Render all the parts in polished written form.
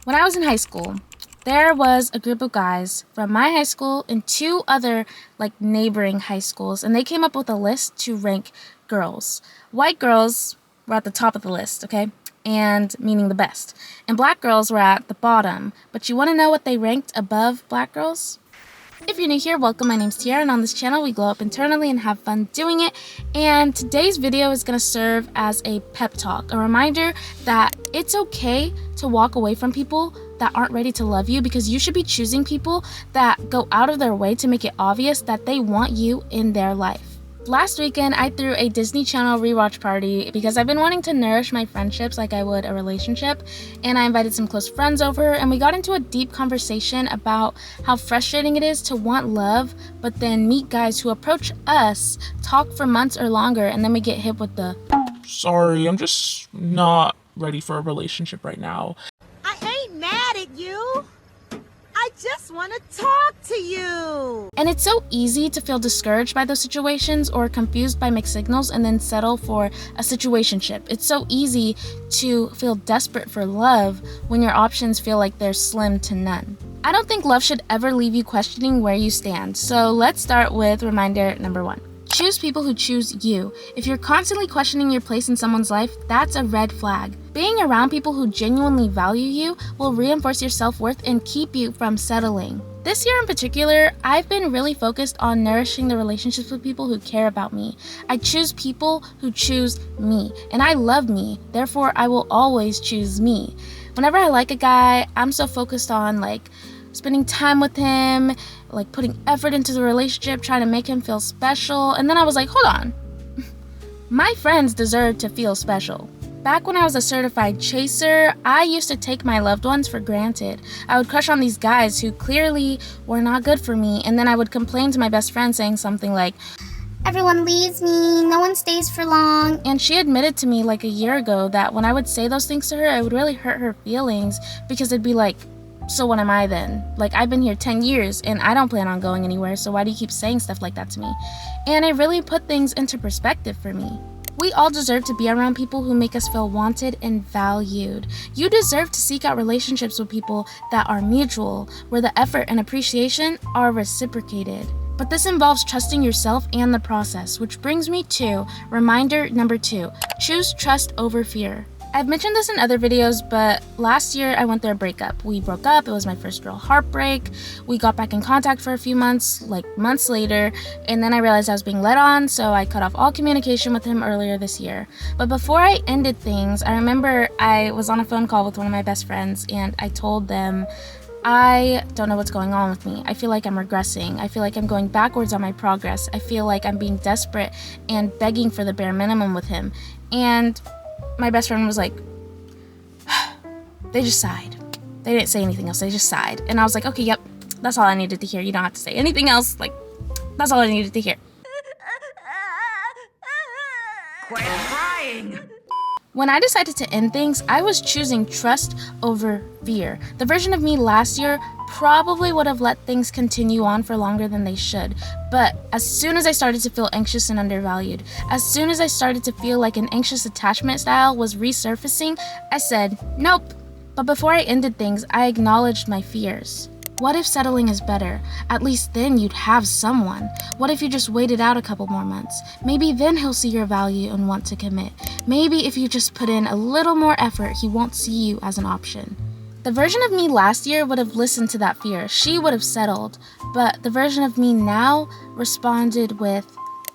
When I was in high school, there was a group of guys from my high school and two other neighboring high schools, and they came up with a list to rank girls. White girls were at the top of the list, okay? And meaning the best. And black girls were at the bottom. But you want to know what they ranked above black girls? If you're new here, welcome. My name's Tiara, and on this channel we glow up internally and have fun doing it. And today's video is going to serve as a pep talk, a reminder that it's okay to walk away from people that aren't ready to love you, because you should be choosing people that go out of their way to make it obvious that they want you in their life. Last weekend, I threw a Disney Channel rewatch party because I've been wanting to nourish my friendships like I would a relationship, and I invited some close friends over, and we got into a deep conversation about how frustrating it is to want love, but then meet guys who approach us, talk for months or longer, and then we get hit with the, "Sorry, I'm just not ready for a relationship right now." I ain't mad at you. I just want to talk to you. And it's so easy to feel discouraged by those situations or confused by mixed signals and then settle for a situationship. It's so easy to feel desperate for love when your options feel like they're slim to none. I don't think love should ever leave you questioning where you stand. So let's start with reminder number 1. Choose people who choose you. If you're constantly questioning your place in someone's life, that's a red flag. Being around people who genuinely value you will reinforce your self-worth and keep you from settling. This year in particular, I've been really focused on nourishing the relationships with people who care about me. I choose people who choose me, and I love me. Therefore, I will always choose me. Whenever I like a guy, I'm so focused on spending time with him, putting effort into the relationship, trying to make him feel special. And then I was like, hold on. My friends deserve to feel special. Back when I was a certified chaser, I used to take my loved ones for granted. I would crush on these guys who clearly were not good for me, and then I would complain to my best friend saying something like, "Everyone leaves me, no one stays for long." And she admitted to me a year ago that when I would say those things to her, it would really hurt her feelings, because it'd be like, so what am I then? I've been here 10 years and I don't plan on going anywhere, so why do you keep saying stuff like that to me? And it really put things into perspective for me. We all deserve to be around people who make us feel wanted and valued. You deserve to seek out relationships with people that are mutual, where the effort and appreciation are reciprocated. But this involves trusting yourself and the process, which brings me to reminder number 2. Choose trust over fear. I've mentioned this in other videos, but last year I went through a breakup. We broke up. It was my first real heartbreak. We got back in contact for a few months, months later, and then I realized I was being led on, so I cut off all communication with him earlier this year. But before I ended things, I remember I was on a phone call with one of my best friends, and I told them, I don't know what's going on with me. I feel like I'm regressing. I feel like I'm going backwards on my progress. I feel like I'm being desperate and begging for the bare minimum with him. And my best friend was like, they just sighed. They didn't say anything else. They just sighed. And I was like, okay, yep, that's all I needed to hear. You don't have to say anything else. That's all I needed to hear. Quit crying. When I decided to end things, I was choosing trust over fear. The version of me last year probably would have let things continue on for longer than they should. But as soon as I started to feel anxious and undervalued, as soon as I started to feel like an anxious attachment style was resurfacing, I said, nope. But before I ended things, I acknowledged my fears. What if settling is better? At least then you'd have someone. What if you just waited out a couple more months? Maybe then he'll see your value and want to commit. Maybe if you just put in a little more effort, he won't see you as an option. The version of me last year would have listened to that fear. She would have settled. But the version of me now responded with,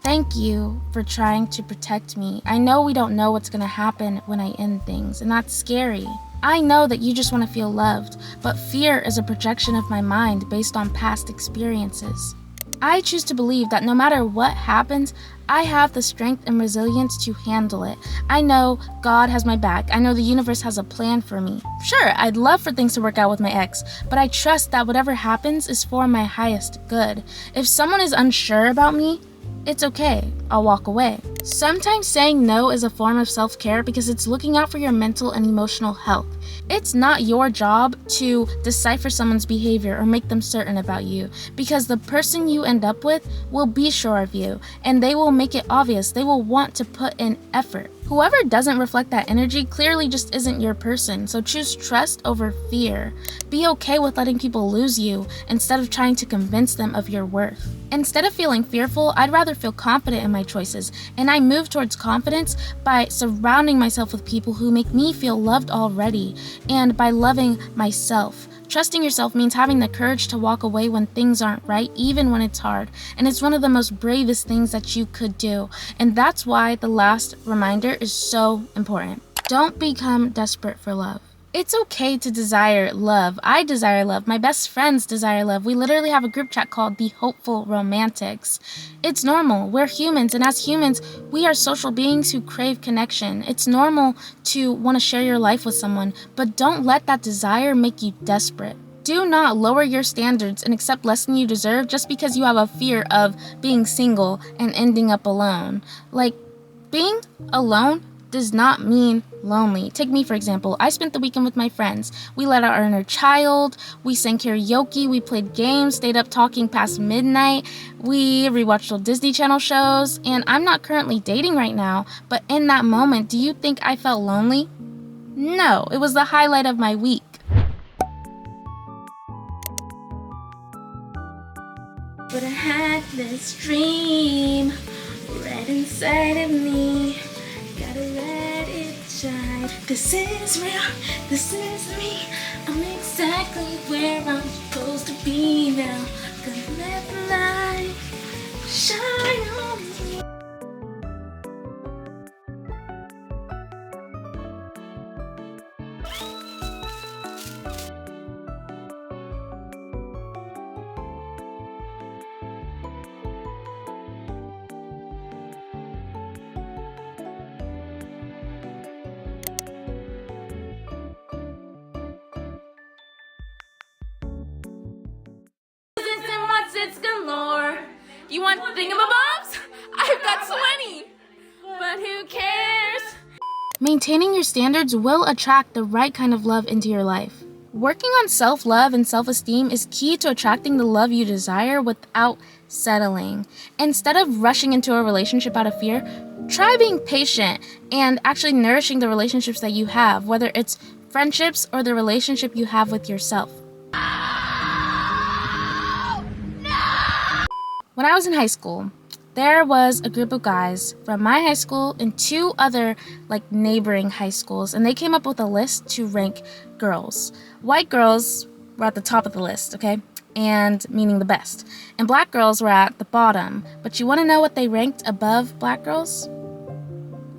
thank you for trying to protect me. I know we don't know what's going to happen when I end things, and that's scary. I know that you just want to feel loved, but fear is a projection of my mind based on past experiences. I choose to believe that no matter what happens, I have the strength and resilience to handle it. I know God has my back. I know the universe has a plan for me. Sure, I'd love for things to work out with my ex, but I trust that whatever happens is for my highest good. If someone is unsure about me, it's okay. I'll walk away. Sometimes saying no is a form of self-care because it's looking out for your mental and emotional health. It's not your job to decipher someone's behavior or make them certain about you, because the person you end up with will be sure of you and they will make it obvious. They will want to put in effort. Whoever doesn't reflect that energy clearly just isn't your person, so choose trust over fear. Be okay with letting people lose you instead of trying to convince them of your worth. Instead of feeling fearful, I'd rather feel confident in my choices, and I move towards confidence by surrounding myself with people who make me feel loved already, and by loving myself. Trusting yourself means having the courage to walk away when things aren't right, even when it's hard. And it's one of the most bravest things that you could do. And that's why the last reminder is so important. Don't become desperate for love. It's okay to desire love. I desire love. My best friends desire love. We literally have a group chat called the Hopeful Romantics. It's normal. We're humans, and as humans, we are social beings who crave connection. It's normal to want to share your life with someone, but don't let that desire make you desperate. Do not lower your standards and accept less than you deserve just because you have a fear of being single and ending up alone. Like, being alone does not mean lonely. Take me, for example. I spent the weekend with my friends. We let out our inner child. We sang karaoke. We played games, stayed up talking past midnight. We rewatched old Disney Channel shows. And I'm not currently dating right now, but in that moment, do you think I felt lonely? No, it was the highlight of my week. But I had this dream right inside of me. Gotta let it shine. This is real, this is me. I'm exactly where I'm supposed to be now. Gonna let the light shine on me. It's galore. You want thingamabobs? I've got 20. But who cares? Maintaining your standards will attract the right kind of love into your life. Working on self-love and self-esteem is key to attracting the love you desire without settling. Instead of rushing into a relationship out of fear, try being patient and actually nourishing the relationships that you have, whether it's friendships or the relationship you have with yourself. When I was in high school, there was a group of guys from my high school and 2 other neighboring high schools, and they came up with a list to rank girls. White girls were at the top of the list, okay? And meaning the best. And black girls were at the bottom. But you want to know what they ranked above black girls?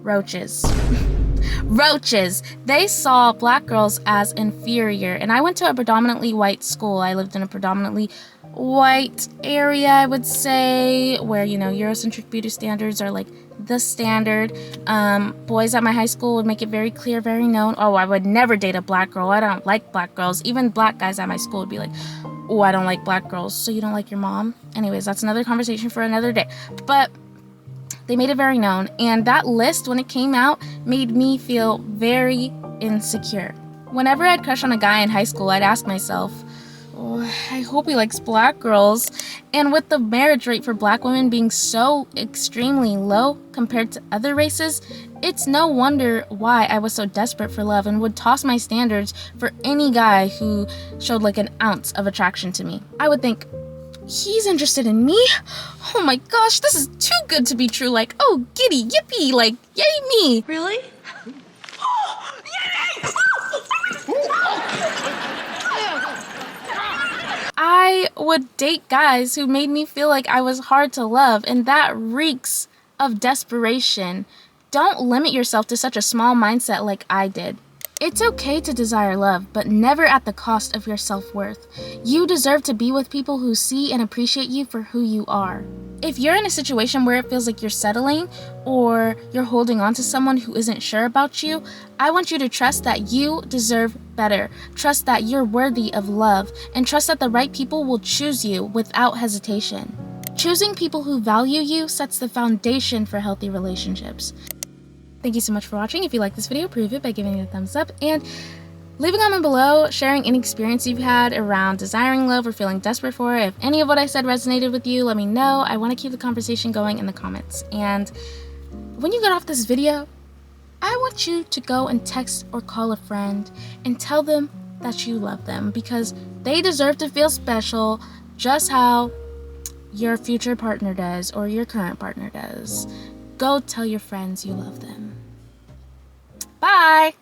Roaches. Roaches. They saw black girls as inferior. And I went to a predominantly white school. I lived in a predominantly white area, I would say, where, Eurocentric beauty standards are the standard. Boys at my high school would make it very clear, very known. Oh, I would never date a black girl. I don't like black girls. Even black guys at my school would be like, oh, I don't like black girls. So you don't like your mom? Anyways, that's another conversation for another day. But they made it very known. And that list, when it came out, made me feel very insecure. Whenever I'd crush on a guy in high school, I'd ask myself, oh, I hope he likes black girls. And with the marriage rate for black women being so extremely low compared to other races, it's no wonder why I was so desperate for love and would toss my standards for any guy who showed an ounce of attraction to me. I would think, he's interested in me? Oh my gosh, this is too good to be true. Oh, giddy, yippee, yay me. Really? I would date guys who made me feel like I was hard to love, and that reeks of desperation. Don't limit yourself to such a small mindset like I did. It's okay to desire love, but never at the cost of your self-worth. You deserve to be with people who see and appreciate you for who you are. If you're in a situation where it feels like you're settling or you're holding on to someone who isn't sure about you, I want you to trust that you deserve better. Trust that you're worthy of love, and trust that the right people will choose you without hesitation. Choosing people who value you sets the foundation for healthy relationships. Thank you so much for watching. If you like this video, prove it by giving it a thumbs up and leave a comment below sharing any experience you've had around desiring love or feeling desperate for it. If any of what I said resonated with you, let me know. I want to keep the conversation going in the comments. And when you get off this video, I want you to go and text or call a friend and tell them that you love them, because they deserve to feel special just how your future partner does or your current partner does. Go tell your friends you love them. Bye!